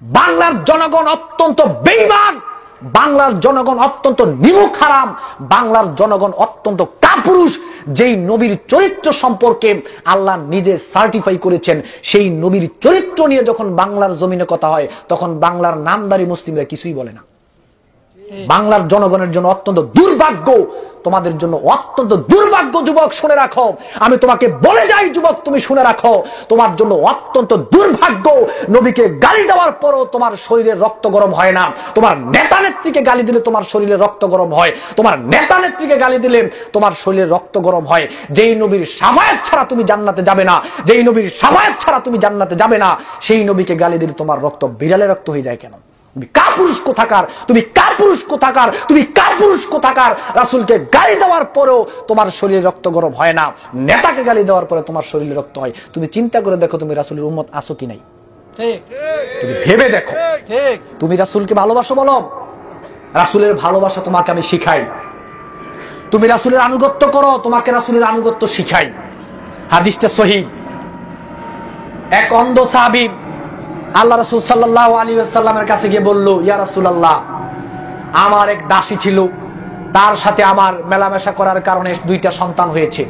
বাংলার জনগণ অত্যন্ত বেঈমান, বাংলার জনগণ অত্যন্ত নিমুখ হারাম, বাংলার জনগণ অত্যন্ত কাপুরুষ। যেই নবীর চরিত্র সম্পর্কে আল্লাহ নিজে সার্টিফাই করেছেন, সেই নবীর চরিত্র নিয়ে যখন বাংলার জমিনে কথা হয়, তখন বাংলার নামদারি মুসলিমরা কিছুই বলে না। বাংলার জনগণের জন্য অত্যন্ত দুর্ভাগ্য, তোমাদের জন্য অত্যন্ত দুর্ভাগ্য। যুবক শুনে রাখো, আমি তোমাকে বলে যাই যুবক, তুমি শুনে রাখো, তোমার জন্য অত্যন্ত দুর্ভাগ্য। নবীকে গালি দেওয়ার পরও তোমার শরীরে রক্ত গরম হয় না। তোমার নেতা নেত্রীকে গালি দিলে তোমার শরীরে রক্ত গরম হয়, তোমার নেতা নেত্রীকে গালি দিলে তোমার শরীরে রক্ত গরম হয়। যেই নবীর শাফায়াত ছাড়া তুমি জান্নাতে যাবে না, যেই নবীর শাফায়াত ছাড়া তুমি জান্নাতে যাবে না, সেই নবীকে গালি দিলে তোমার রক্ত বিড়ালের রক্ত হয়ে যায় কেন? তুমি কাপুরুষ কোথাকার, তুমি কাপুরুষ কোথাকার, তুমি কাপুরুষ কোথাকার। রাসূলকে গালি দেওয়ার পরেও তোমার শরীরে রক্ত গরম হয় না, নেতাকে গালি দেওয়ার পরে তোমার শরীরে রক্ত হয়। তুমি চিন্তা করে দেখো, তুমি রাসূলের উম্মত আছো কি নাই? ঠিক, তুমি ভেবে দেখো। ঠিক, তুমি রাসূলকে ভালোবাসো বলো? রাসূলের ভালোবাসা তোমাকে আমি শিখাই। তুমি রাসূলের আনুগত্য করো, তোমাকে রাসূলের আনুগত্য শিখাই। হাদিসটা সহিহ। এক অন্ধ সাহাবী আল্লাহ রাসূল সাল্লাল্লাহু আলাইহি ওয়াসাল্লামের কাছে গিয়ে বলল, ইয়া রাসূলুল্লাহ, আমার এক দাসী ছিল, তার সাথে আমার মেলামেশা করার কারণে দুইটা সন্তান হয়েছে।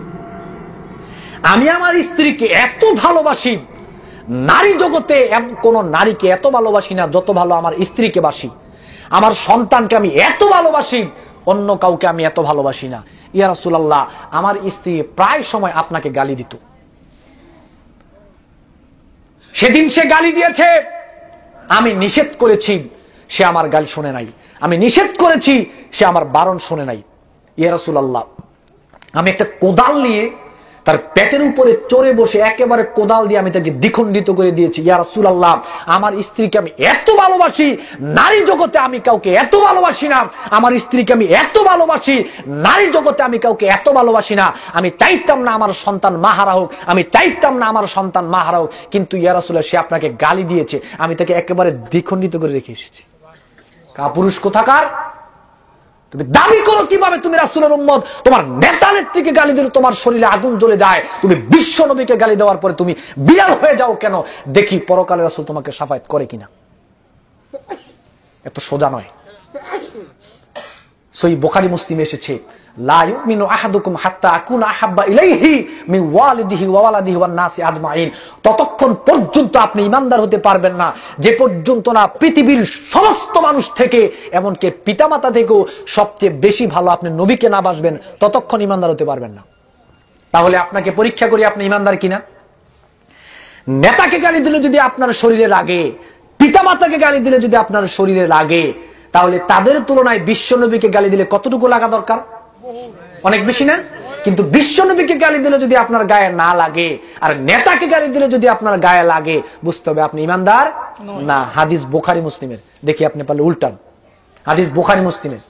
আমি আমার স্ত্রীকে এত ভালোবাসি, নারী জগতে কোন নারীকে এত ভালোবাসি না যত ভালো আমার স্ত্রীকে বাসি। আমার সন্তানকে আমি এত ভালোবাসি, অন্য কাউকে আমি এত ভালোবাসি না। ইয়া রাসূলুল্লাহ, আমার স্ত্রী প্রায় সময় আপনাকে গালি দিত। সেদিন সে গালি দিয়েছে, আমি নিষেধ করেছি, সে আমার গালি শুনে নাই। আমি নিষেধ করেছি, সে আমার বারণ শুনে নাই। ইয়া রাসূলুল্লাহ, আমি একটা কোদাল নিয়ে তার পেটের উপরে চড়ে বসে একেবারে কোদাল দিয়ে আমি তাকে দ্বিখণ্ডিত করে দিয়েছি। ইয়া রাসূলুল্লাহ, আমার স্ত্রীকে আমি এত ভালোবাসি, নারী জগতে আমি কাউকে এত ভালোবাসি না। আমার স্ত্রীকে আমি এত ভালোবাসি, নারী জগতে আমি কাউকে এত ভালোবাসি না। আমি চাইতাম না আমার সন্তান মাহারা হোক, আমি চাইতাম না আমার সন্তান মাহারা হোক, কিন্তু ইয়া রাসূলুল্লাহ, সে আপনাকে গালি দিয়েছে, আমি তাকে একেবারে দ্বিখণ্ডিত করে রেখে এসেছি। কাপুরুষ কোথাকার! তুমি দাবি করো কিভাবে তুমি রাসূলের উম্মত? তোমার নেতা নেত্রীকে গালি দিলে তোমার শরীরে আগুন জ্বলে যায়, তুমি বিশ্ব নবীকে গালি দেওয়ার পরে তুমি বিড়াল হয়ে যাও কেন? দেখি পরকালে রাসূল তোমাকে শাফায়াত করে কিনা। এত সোজা নয়। সহিহ বুখারী মুসলিমে এসেছে, লা ইউমিনু আহাদুকুম হাত্তা আকুনা আহাব্বা ইলাইহি মিন ওয়ালিদিহি ওয়া ওয়ালাদিহি ওয়ান নাসি আজমাইন। ততক্ষণ পর্যন্ত আপনি ঈমানদার হতে পারবেন না যে পর্যন্ত না পৃথিবীর সমস্ত মানুষ থেকে, এমনকি পিতামাতা থেকেও সবচেয়ে বেশি ভালো আপনি নবীকে না বাসবেন, ততক্ষণ ঈমানদার হতে পারবেন না। তাহলে আপনাকে পরীক্ষা করি আপনি ঈমানদার কিনা। নেতাকে গালি দিলে যদি আপনার শরীরে লাগে, পিতামাতাকে গালি দিলে যদি আপনার শরীরে লাগে, তাহলে তাদের তুলনায় বিশ্ব নবীকে গালি দিলে কতটুকু লাগা দরকার? অনেক বেশি না? কিন্তু বিশ্ব নবীকে গালি দিলে যদি আপনার গায়ে না লাগে, আর নেতাকে গালি দিলে যদি আপনার গায়ে লাগে, বুঝতে হবে আপনি ঈমানদার না। হাদিস বুখারী মুসলিমের, দেখি আপনি পারলে উল্টান। হাদিস বুখারী মুসলিমের।